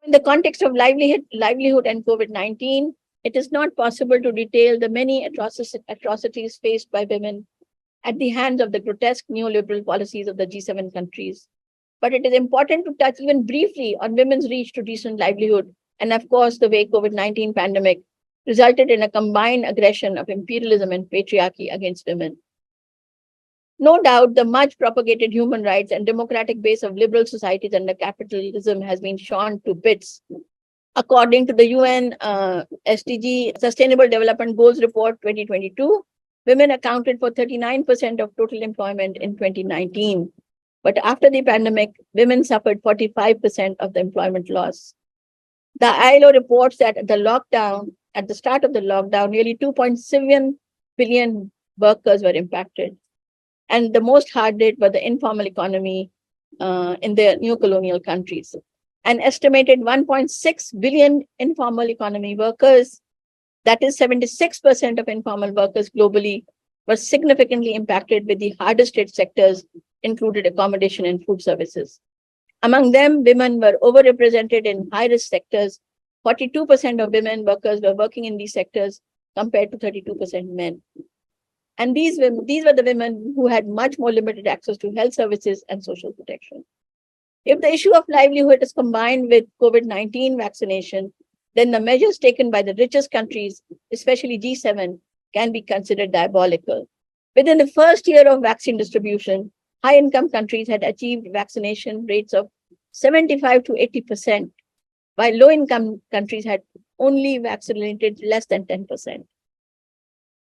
In the context of livelihood and COVID-19, it is not possible to detail the many atrocities faced by women at the hands of the grotesque neoliberal policies of the G7 countries. But it is important to touch even briefly on women's reach to decent livelihood, and of course, the way COVID-19 pandemic resulted in a combined aggression of imperialism and patriarchy against women. No doubt, the much propagated human rights and democratic base of liberal societies under capitalism has been shorn to bits. According to the UN SDG Sustainable Development Goals Report 2022, women accounted for 39% of total employment in 2019. But after the pandemic, women suffered 45% of the employment loss. The ILO reports that at the start of the lockdown, nearly 2.7 billion workers were impacted. And the most hard hit were the informal economy in the new colonial countries. An estimated 1.6 billion informal economy workers, that is 76% of informal workers globally, were significantly impacted, with the hardest hit sectors included accommodation and food services. Among them, women were overrepresented in high-risk sectors. 42% of women workers were working in these sectors compared to 32% men. And these were the women who had much more limited access to health services and social protection. If the issue of livelihood is combined with COVID-19 vaccination, then the measures taken by the richest countries, especially G7, can be considered diabolical. Within the first year of vaccine distribution, high-income countries had achieved vaccination rates of 75 to 80%, while low-income countries had only vaccinated less than 10%.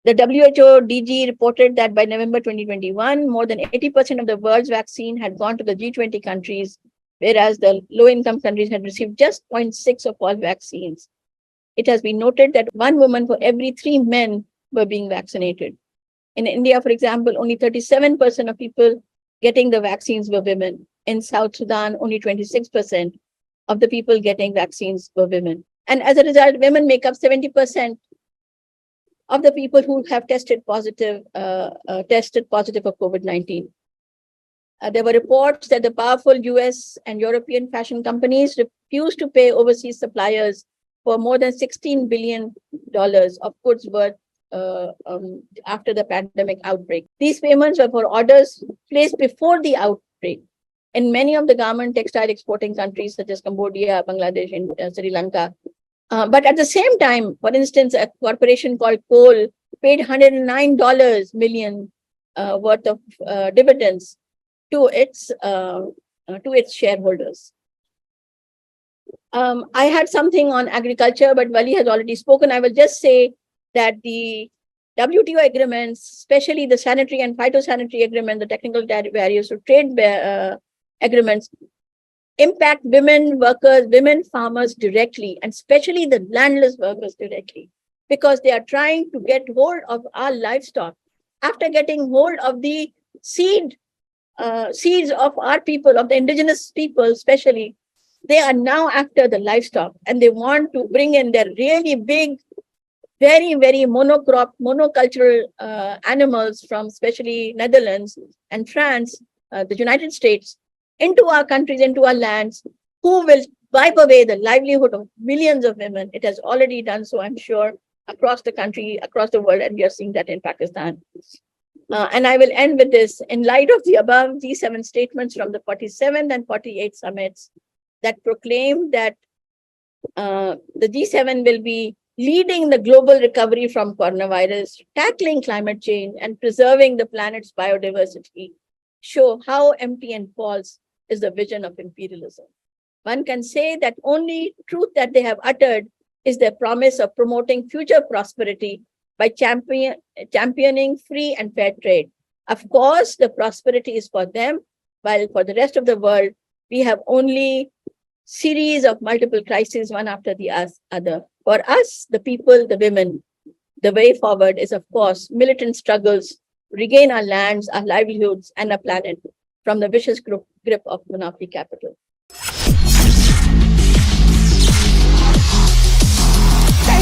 The WHO DG reported that by November 2021, more than 80% of the world's vaccine had gone to the G20 countries, whereas the low-income countries had received just 0.6 of all vaccines. It has been noted that 1 woman for every 3 men were being vaccinated. In India, for example, only 37% of people getting the vaccines were women. In South Sudan, only 26% of the people getting vaccines were women. And as a result, women make up 70% of the people who have tested positive for COVID-19. There were reports that the powerful US and European fashion companies refused to pay overseas suppliers for more than $16 billion of goods worth after the pandemic outbreak. These payments were for orders placed before the outbreak in many of the garment textile exporting countries such as Cambodia, Bangladesh, and Sri Lanka. But at the same time, for instance, a corporation called Coal paid $109 million worth of dividends to its shareholders. I had something on agriculture, but Wali has already spoken. I will just say that the WTO agreements, especially the sanitary and phytosanitary agreement, the technical barriers to trade agreements, impact women workers, women farmers directly, and especially the landless workers directly, because they are trying to get hold of our livestock. After getting hold of the seeds of our people, of the indigenous people especially, they are now after the livestock, and they want to bring in their really big, very, very monocultural animals from especially Netherlands and France, the United States, into our countries, into our lands, who will wipe away the livelihood of millions of women. It has already done so, I'm sure, across the country, across the world, and we are seeing that in Pakistan. And I will end with this. In light of the above G7 statements from the 47th and 48th summits that proclaim that the G7 will be leading the global recovery from coronavirus, tackling climate change, and preserving the planet's biodiversity, show how empty and false is the vision of imperialism. One can say that only truth that they have uttered is their promise of promoting future prosperity by championing free and fair trade. Of course, the prosperity is for them, while for the rest of the world, we have only series of multiple crises, one after the other. For us, the people, the women, the way forward is, of course, militant struggles, regain our lands, our livelihoods, and our planet from the vicious grip of monopoly capital. The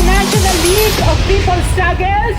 National League of People's Struggles